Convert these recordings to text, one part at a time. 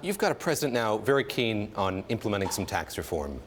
You've got a president now very keen on implementing some tax reform.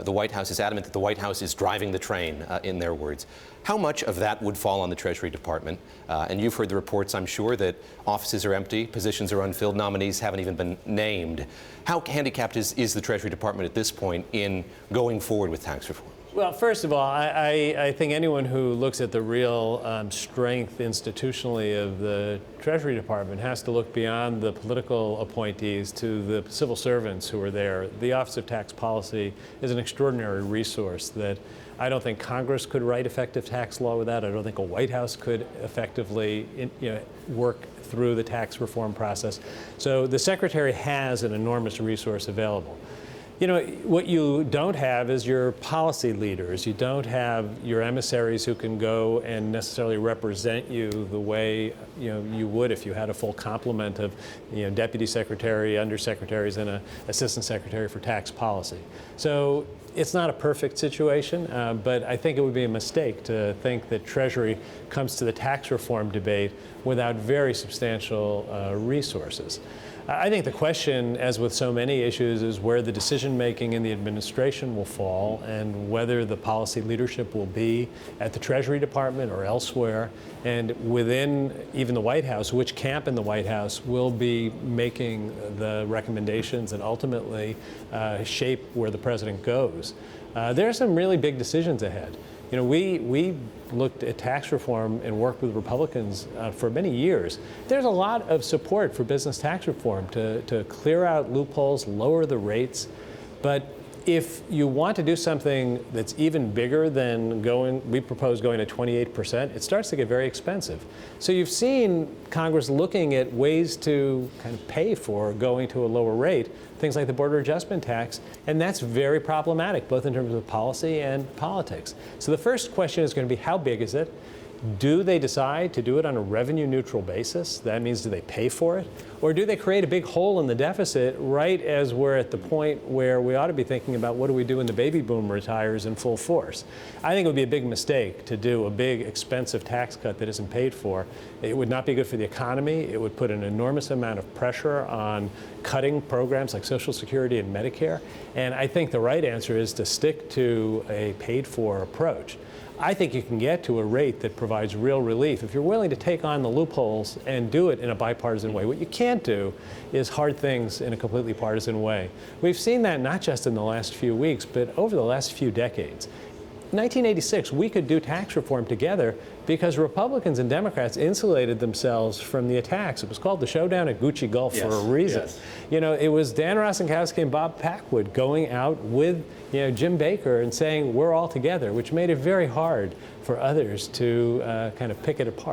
The White House is adamant that the White House is driving the train, in their words. How much of that would fall on the Treasury Department? And you've heard the reports, I'm sure, that offices are empty, positions are unfilled, nominees haven't even been named. How handicapped is the Treasury Department at this point in going forward with tax reform? Well, first of all, I think anyone who looks at the real strength institutionally of the Treasury Department has to look beyond the political appointees to the civil servants who are there. The Office of Tax Policy is an extraordinary resource that I don't think Congress could write effective tax law without. I don't think a White House could effectively work through the tax reform process. So the Secretary has an enormous resource available. You know, what you don't have is your policy leaders. You don't have your emissaries who can go and necessarily represent you the way you would if you had a full complement of deputy secretary, undersecretaries, and an assistant secretary for tax policy. So it's not a perfect situation, but I think it would be a mistake to think that Treasury comes to the tax reform debate without very substantial resources. I think the question, as with so many issues, is where the decision-making in the administration will fall and whether the policy leadership will be at the Treasury Department or elsewhere, and within even the White House, which camp in the White House will be making the recommendations and ultimately shape where the president goes. There are some really big decisions ahead. You know, we looked at tax reform and worked with Republicans for many years. There's a lot of support for business tax reform to clear out loopholes, lower the rates. But if you want to do something that's even bigger than we propose going to 28%, it starts to get very expensive. So you've seen Congress looking at ways to kind of pay for going to a lower rate, things like the border adjustment tax, and that's very problematic, both in terms of policy and politics. So the first question is going to be, how big is it? Do they decide to do it on a revenue neutral basis? That means, do they pay for it? Or do they create a big hole in the deficit right as we're at the point where we ought to be thinking about what do we do when the baby boom retires in full force? I think it would be a big mistake to do a big expensive tax cut that isn't paid for. It would not be good for the economy. It would put an enormous amount of pressure on cutting programs like Social Security and Medicare. And I think the right answer is to stick to a paid for approach. I think you can get to a rate that provides real relief if you're willing to take on the loopholes and do it in a bipartisan way. What you can't do is hard things in a completely partisan way. We've seen that not just in the last few weeks, but over the last few decades. In 1986, we could do tax reform together because Republicans and Democrats insulated themselves from the attacks. It was called the showdown at Gucci Gulf for a reason. Yes. You know, it was Dan Rostenkowski and Bob Packwood going out with Jim Baker and saying, we're all together, which made it very hard for others to kind of pick it apart.